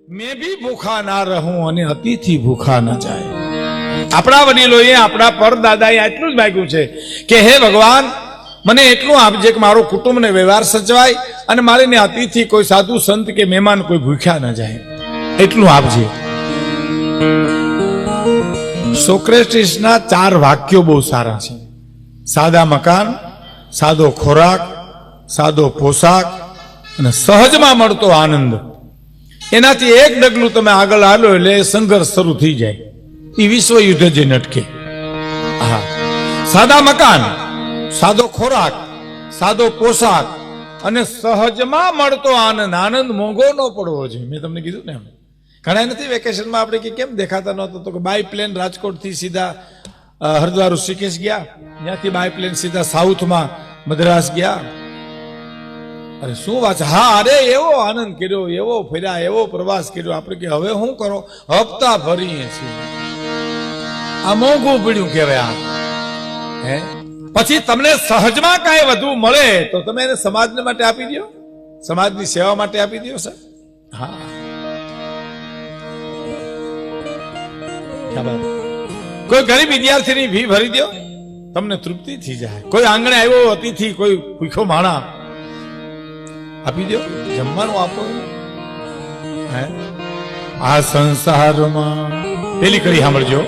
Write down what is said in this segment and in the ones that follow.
मैं भी भूखा ना रहूं અને અતિથિ ભૂખા ન જાય. આપણા વડીલોએ આપણા પરદાદાએ આટલું જ માગ્યું છે કે હે ભગવાન મને એટલું આપજે કે મારો કુટુંબને વ્યવહાર સચવાય અને મારીને અતિથિ કોઈ સાધુ સંત કે મહેમાન કોઈ ભૂખ્યા ન જાય એટલું આપજે. સોક્રેટિસના 4 વાક્યો બહુ સારા છે. સાદા મકાન, સાદો ખોરાક, સાદો પોશાક અને સહજમાં મળતો આનંદ. એનાથી એક ડગલું તમે આગળ હાલો એટલે સંઘર્ષ શરૂ થઈ જાય. એ વિશ્વ યુદ્ધ જે નટકે. હા, સાદા મકાન, સાદો ખોરાક, સાદો પોશાક અને સહજમાં મળતો આનંદ. આનંદ મોંઘો ન પડવો જોઈએ. મેં તમને કીધું ને એમ ઘણા નથી વેકેશનમાં આપણે કે કેમ દેખાતા નહોતો તો કે બાય પ્લેન રાજકોટથી સીધા હરિદ્વાર ઋષિકેશ ગયા, ત્યાંથી બાય પ્લેન સીધા સાઉથમાં મદ્રાસ ગયા. અરે શું વાત છે. હા, અરે એવો આનંદ કર્યો, એવો ફર્યા, એવો પ્રવાસ કર્યો. આપણે કે હવે શું કરો, હપ્તા ભરીએ છીએ. આ મોંઘું પડ્યું કહેવાય. હે પછી તમને સહજમાં કાંઈ વધુ મળે તો તમે એને સમાજને માટે આપી દો, સમાજની સેવા માટે આપી દો સર. હા, કોઈ ગરીબ વિદ્યાર્થીની ફી ભરી દો, તમને તૃપ્તિ થઈ જાય. કોઈ આંગણે આવ્યો અતિથિ, કોઈ ભૂખ્યો માણા આપી દો, જમવાનું આપો. હે આ સંસારમાં પેલી કડી સાંભળજો.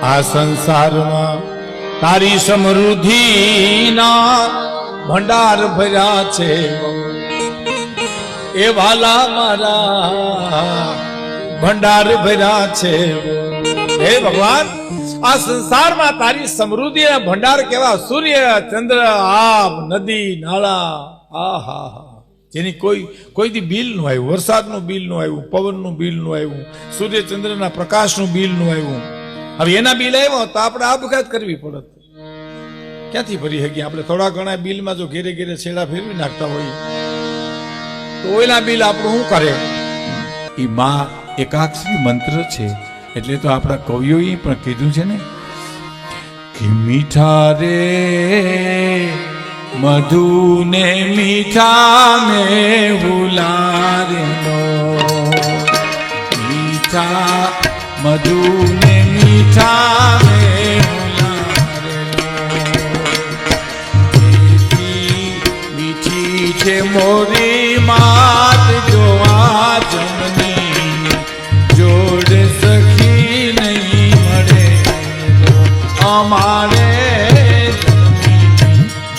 આ સંસારમાં તારી સમૃદ્ધિના ભંડાર ભર્યા છે એ વાલા મારા, ભંડાર ભર્યા છે. હે ભગવાન આ સંસારમાં તારી સમૃદ્ધિના ભંડાર કેવા, સૂર્ય ચંદ્ર આબ નદી નાળા, આહા જેની કોઈ દી બિલ નું આવ્યું, વરસાદનું બિલ નું આવ્યું, પવનનું બિલ નું આવ્યું, સૂર્ય ચંદ્રના પ્રકાશનું બિલ નું આવ્યું. હવે એના બિલ આવ્યો તો આપણે આપઘાત કરવી પડત. ક્યાંથી ભરી શકીએ આપણે? થોડા ઘણા બિલમાં જો ઘેરે ઘેરે છેડા ફેરવી નાખતા હોઈએ તો ઓલા બિલ આપણું શું કરે? એ માં એકાક્ષરી મંત્ર છે એટલે તો આપણા કવિઓએ પણ કીધું છે ને કે મીઠા રે મધુ ને મીઠા મે હુલારનો, મીઠા મધુ ને મીઠા મે હુલારનો, મીઠી છે મોરી માત જો આ જમની, જોડ સખી નહીં મળે અમારે,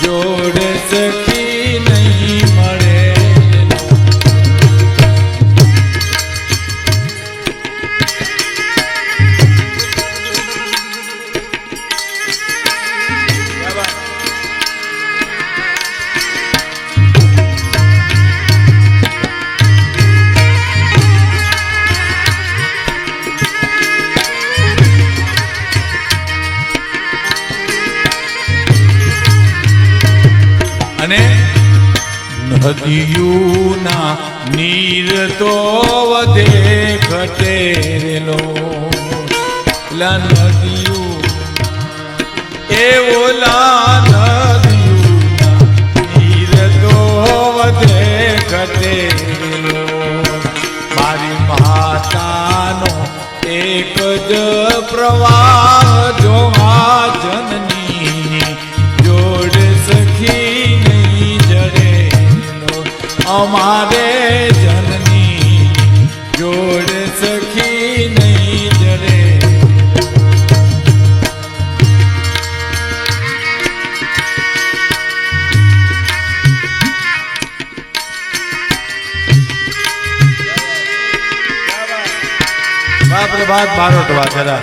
જોડ સખી નહીં મળે. અને નદીઓના નીર તો વધે ઘટેલો, નદીઓ એ ઓલા નદીઓના નીર તો વધે ઘટેલો, મારી માતાનો એક જ પ્રવાહ જોવા જનની, જોડ સખી અમારે જનની, જોડ સખી નહીં જડે. બાપ રે બાપ બારોટ વાછરા.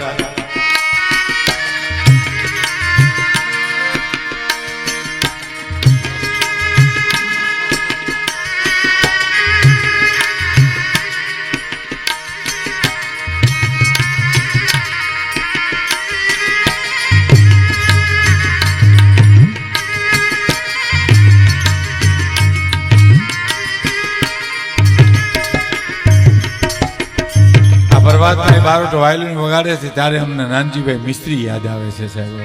પ્રભાતભાઈ બારોટ વાયોલિન વગાડે છે ત્યારે અમને નાનજીભાઈ મિસ્ત્રી યાદ આવે છે સાહેબ.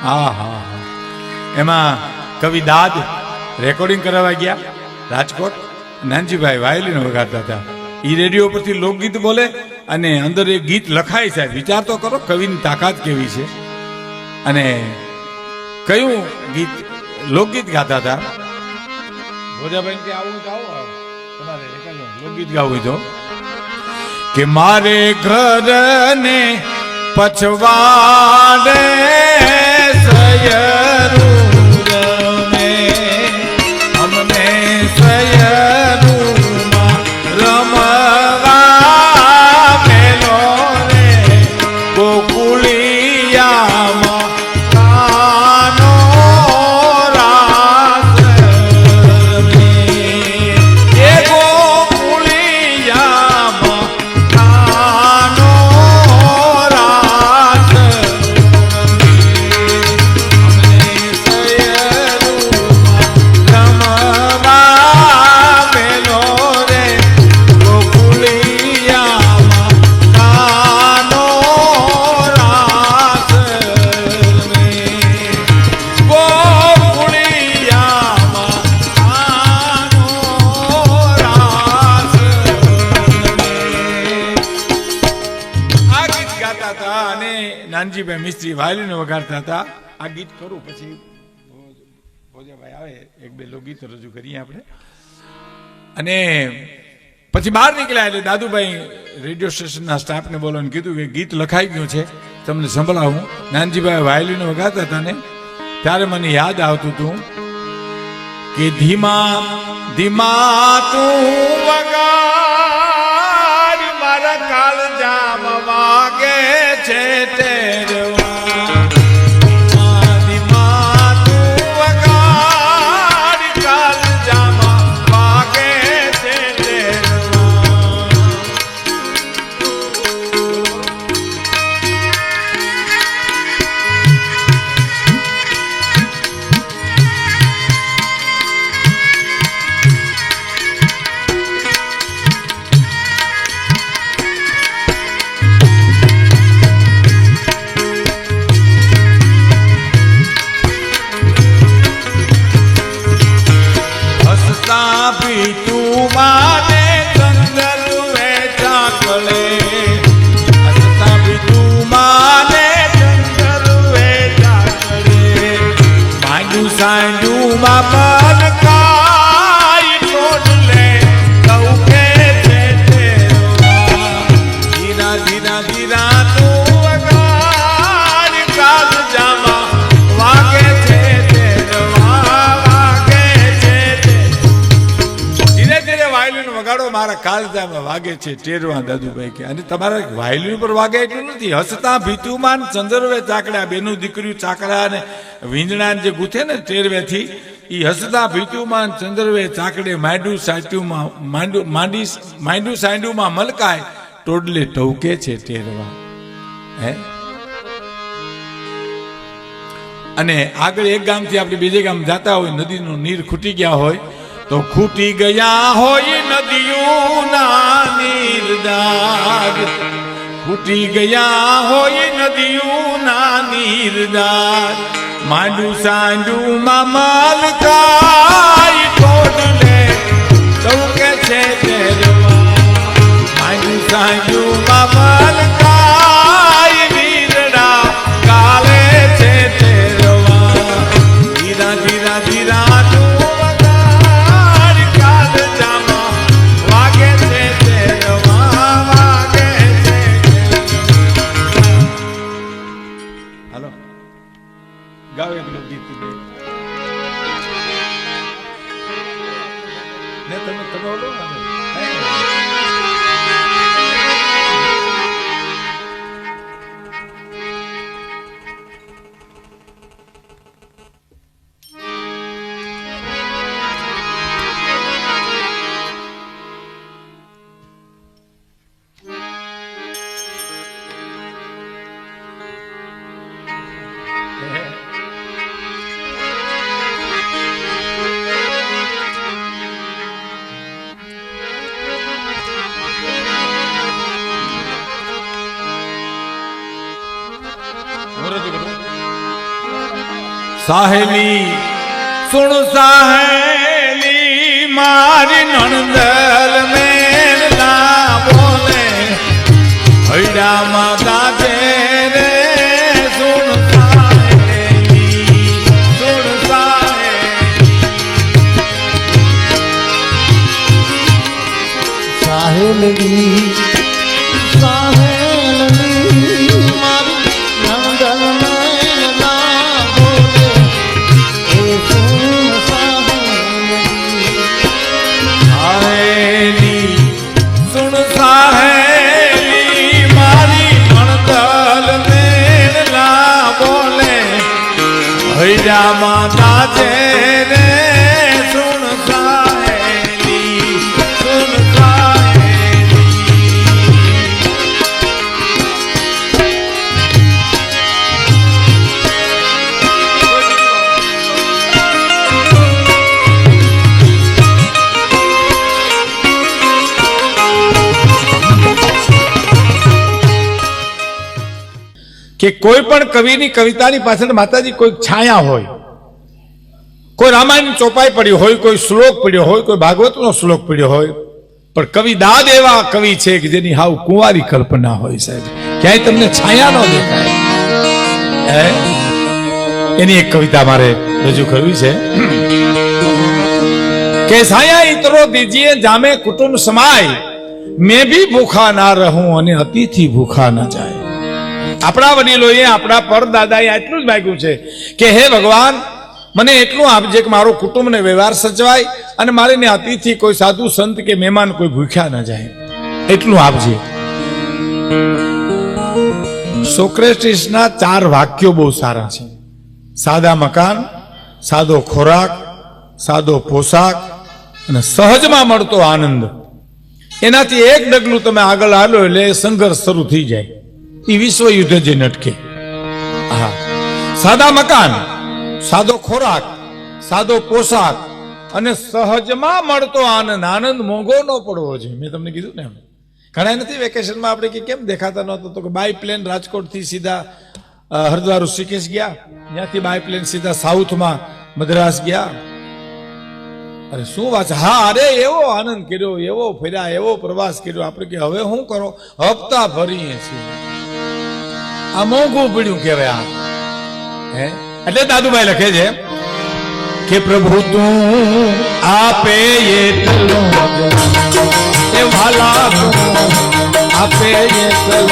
હા હા હા, એમાં કવિ દાદ રેકોર્ડિંગ કરાવવા ગયા રાજકોટ, નાનજીભાઈ વાયોલિન વગાડતા હતા. એ રેડિયો પરથી લોકગીત બોલે અને અંદર એક ગીત લખાય. સાહેબ વિચાર તો કરો કવિની તાકાત કેવી છે. અને કયું ગીત લોકગીત ગાતા હતા. ભોજાભાઈ કે આવું તો આવો તમારે લોકગીત ગાવું તો કે મારે ઘરને પછવાડે સયરૂ રમે અમને સયરૂમાં રમવા મેલો રે ગોકુળિયામાં કાનો રાસ રમે એ ગોકુળિયામાં કાનો રાસ નાનજીભાઈ મિસ્ત્રી વાયલીન વગાડતા હતા. આ ગીત કરું પછી ભોજાભાઈ આવે એક બે લોકગીત રજૂ કરીએ આપણે. અને પછી બહાર નીકળ્યા એટલે દાદુભાઈ રેડિયો સ્ટેશનના સ્ટાફને બોલાવીને કીધું કે ગીત લખાઈ ગયું છે તમને સંભળાવું. નાનજીભાઈ વાયલીન વગાડતા હતા ને ત્યારે મને યાદ આવતું હતું કે ધીમા ધીમા તું વગાડ મારા કાળજામ વાગે છે તેરવા ધીમા તું વગાડ કાળજામ વાગે છે તેરવા. ભી તું માને ચંદરુએ ચાકળે હસતા ભી તું માને ચંદરુએ ચાકળે માંડું સાંડું માં મલકાઈ ટોડલે સૌકે છે તેરવા ધીરા ધીરા ધીરા તું વગાડ કાળજામાં વાગે છે તેરવા વાગે છે વાયલીન વગાડો મારા કાળજામાં વાગે છે ટેરવા. દાદુભાઈ કે અને તમારા વાયલીન પર વાગે એટલું નથી. હસતા ભીતુમાન ચંદરવે ચાકડા બેનું દીકરીઓ ચાકડા અને વીંજણા જે ગૂથે ને ટેરવેથી એ હસતા ભીતુમાન ચંદરવે ચાકડે માંડું સાંડુમાં માંડું સાંડુમાં મલકાય ટોડલે ટવકે છે ટેરવા. હે અને આગળ એક ગામથી આપણે બીજે ગામ જતા હોય નદીનું નીર ખૂટી ગયા હોય તો ખૂટી ગયા હોય નદીઓના નીરદાગ ખૂટી ગયા હોય નદીઓના નીરદાગ માંડું સાંડુમાં મલકાઈ ટોડલે સૌકે છે તેરવા માંડું સાંડુમાં મલકાઈ વીરડા કાલે છે તેરવા ધીરા ધીરા ધીરા ગાવ એક લોકગીત ને તમે ઓલો સાહેલી સુણ સાહેલી મારી નણંદલ મેલા સાહેલડી સાહેલડી મારી નંદન નયના બોલે એ સુન સાહેલડી સુણ સાહેલી મારી મણદલ મેળના બોલે હૈયા માતા છે રે સુણ સાહેલી સુણ સાહેલી કે કોઈ પણ કવિની કવિતાની પાછળ માતાજી કોઈ છાયા હોય, કોઈ રામાયણ ચોપાઈ પડ્યો હોય, કોઈ શ્લોક પડ્યો હોય, કોઈ ભાગવતનો શ્લોક પડ્યો હોય, પણ કવિ દાદ એવા કવિ છે કે જેની હાવ કુંવારી કલ્પના હોય સાહેબ, ક્યાંય તમને છાયા ન દેખાય. એની એક કવિતા મારે રજૂ કરવી છે કે છાયા ઇતરો દીજીએ જામે કુટુંબ સમાય, મેં ભી ભૂખા ના રહું અને અતિથિ ભૂખા ન જાય. આપણા વડીલોએ આપણા પરદાદાએ આટલું જ માગ્યું છે કે હે ભગવાન મને એટલું આપજે કે મારો કુટુંબ ને વ્યવહાર સચવાય અને મારે ને અતિથિ કોઈ સાધુ સંત કે મહેમાન કોઈ ભૂખ્યા ન જાય, એટલું આપજે. સોક્રેટિસના 4 વાક્યો બહુ સારા છે. સાદા મકાન, સાદો ખોરાક, સાદો પોશાક અને સહજમાં મળતો આનંદ, એનાથી એક ડગલું તમે આગળ હાલો એટલે સંઘર્ષ શરૂ થઈ જાય. એ વિશ્વ યુદ્ધ જે નટકે. હા, સાદા મકાન, સાદો ખોરાક, સાદો પોશાક અને સહજમાં મળતો આનંદ. આનંદ મોંઘો ન પડવો જોઈએ. મેં તમને કીધું ને, ઘણા નથી વેકેશનમાં આપણે કે કેમ દેખાતા નહોતો, તો કે બાય પ્લેન રાજકોટ થી સીધા હરિદ્વાર ઋષિકેશ ગયા, ત્યાંથી બાય પ્લેન સીધા સાઉથમાં મદ્રાસ ગયા. અરે શું વાત છે. હા, અરે એવો આનંદ કર્યો, એવો ફર્યા, એવો પ્રવાસ કર્યો. આપણે કે હવે શું કરો, હપ્તા ભરીએ છીએ. આ મોંઘું પડ્યું કહેવાય. આ એટલે દાદુભાઈ લખે છે કે પ્રભુ તું આપે એટલું એ વાલા તું આપે એટલું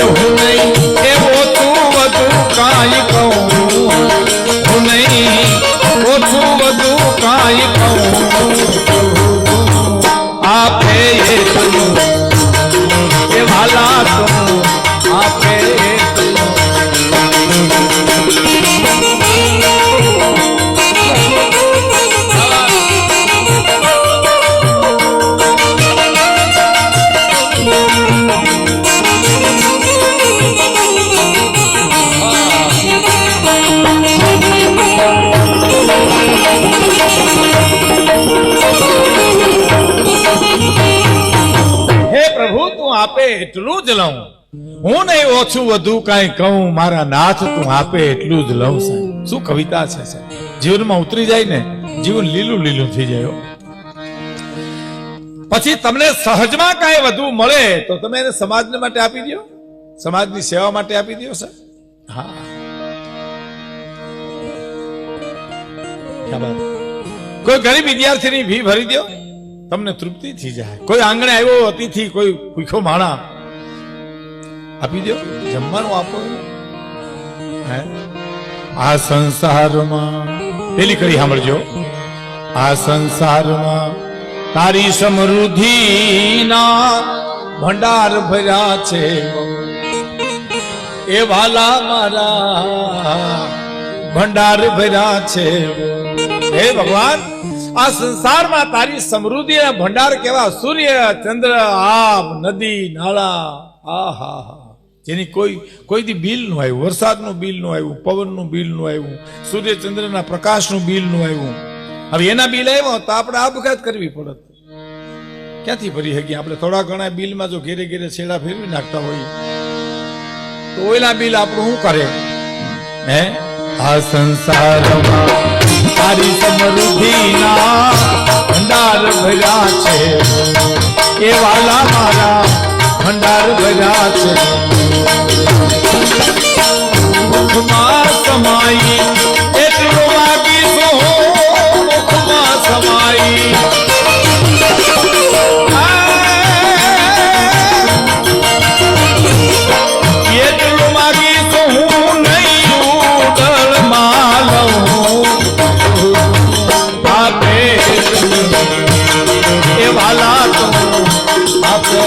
એવું નહીં એવો તું વધુ કાંઈ કહું, હું નહીં ઓછું વધુ કાંઈ કહું, આપે એટલું એ વાલા તું આપે એટલું. આપે એટલું જ લઉં, હું નહીં ઓછું વધુ કાંઈ કહું, મારા નાથ તું આપે એટલું જ લઉં. સાહેબ શું કવિતા છે સાહેબ. જીવનમાં ઉતરી જાય ને જીવન લીલું લીલું થઈ જાય. પછી તમને સહજમાં કાંઈ વધુ મળે તો તમે એને સમાજ માટે આપી દો, સમાજની સેવા માટે આપી દો સાહેબ. હા, કોઈ ગરીબ વિદ્યાર્થીની ફી ભરી દો, તમને તૃપ્તિ થઈ જાય. કોઈ આંગણે આવ્યો અતિથિ, કોઈ ભૂખ્યો માણા આપી દો, જમવાનું આપો. આ સંસારમાં પેલી કડી સાંભળજો. આ સંસારમાં તારી સમૃદ્ધિના ભંડાર ભર્યા છે એ વાલા મારા, ભંડાર ભર્યા છે. હે ભગવાન, આ સંસારમાં તારી સમૃદ્ધિ ભંડાર કેવા, સૂર્ય ચંદ્ર આબ નદી નાળા, આહા, જેની કોઈ દી બિલ નું આવ્યું, વરસાદનું બિલ નું આવ્યું, પવનનું બિલ નું આવ્યું, સૂર્ય ચંદ્રના પ્રકાશનું બિલ નું આવ્યું. હવે એના બિલ આવ્યો તો આપણે આપઘાત કરવી પડત, ક્યાંથી ભરી શકીએ આપણે. થોડા ઘણા બિલમાં જો ઘેરે ઘેરે છેડા ફેરવી નાખતા હોઈએ તો ઓલા બિલ આપણું શું કરે. હે, આ સંસારમાં તારી સમૃદ્ધિના ભંડાર ભર્યા છે એ વાલા મારા, ભંડાર ભર્યા છે. મુખમાં સમાઈ એટલું માગીશું, મુખમાં સમાઈ વાલા તું આપે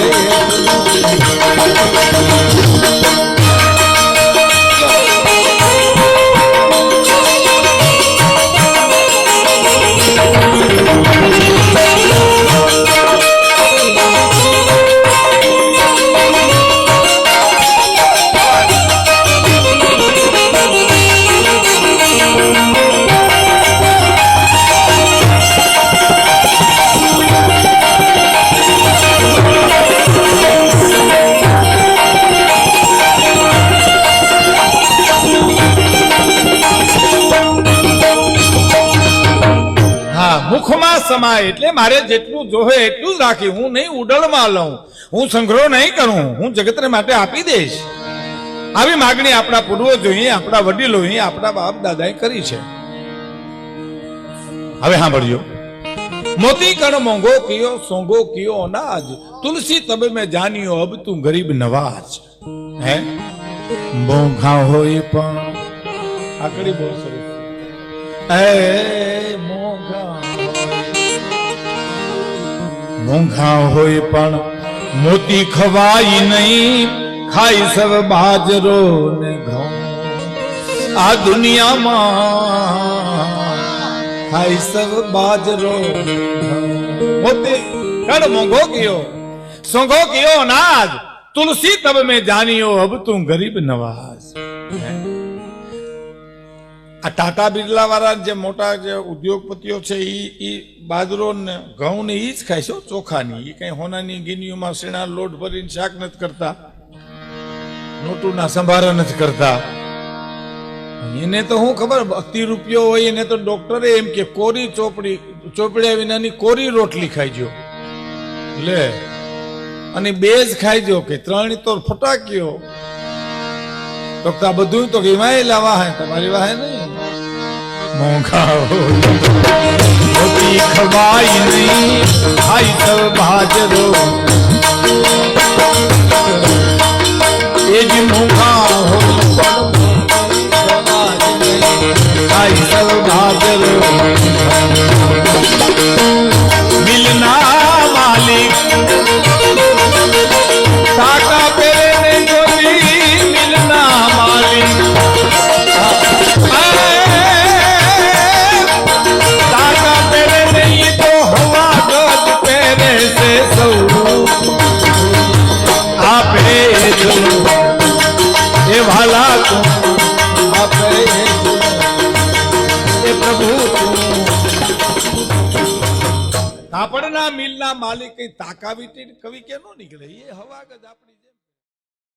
મુખમાં સમાય એટલે મારે જેટલું જોહે એટલું જ રાખી, હું નહીં ઉડળમાં લઉં, હું સંગ્રહ નહીં કરું, હું જગતને માટે આપી દઈશ. આવી માગણી આપણા પૂર્વજોએ, આપણા વડીલોએ, આપણા બાપ દાદાએ કરી છે. હવે સાંભળજો. મોતી કણ મોંઘો કિયો સોંગો કિયો અનાજ, તુલસી તબ મેં જાનિયો અબ તું ગરીબ નવાજ. હે મોંઘા હોય પણ આકડી બહુ સરસ. મોંઘા હોય પણ મોતી ખવાય નહીં, ખાય સબ બાજરો ને ઘઉં. આ દુનિયામાં ખાય સબ બાજરો મોતી કણ મોંઘો કિયો સોંગો કિયો અનાજ, તુલસી તબ મેં જાનિયો અબ તું ગરીબ નવાજ. આ ટાટા બિરલા વાળા જે મોટા જે ઉદ્યોગપતિઓ છે એ બાજરો ને ઘઉં ને ઈ જ ખાય છે, ચોખાની. એ કઈ હોનાની ગીનીઓમાં શેણા લોટ ભરીને શાક નથી કરતા, નોટુના સંભારા નથી કરતા. એને તો હું ખબર 80 રૂપિયો હોય એને તો ડોક્ટરે એમ કે કોરી ચોપડ્યા વિનાની કોરી રોટલી ખાઈજો લે, અને 2 જ ખાઈજો, કે 3 તો ફટાક્યો. તો આ બધું તો એમાં લાવા હે, તમારી વાહે નહીં. મોંઘા મોતી ખવાય નહીં, ખાય સબ બાજરો. એ જ મોંઘા હોય ખાય સબ બાજરો. મિલના માલિક ટાટા પેરે ને જોડી, મિલના માલિક ટાટા પેરે નહીં તો હવા ગજ પહેરે છે સૌ. આપે એ ભાલા તું આપે એ પ્રભુ તું. કાપડના મિલના માલિક કઈ તાકાવીટી કવિ કે નો નીકળે, એ હવા ગજ આપણી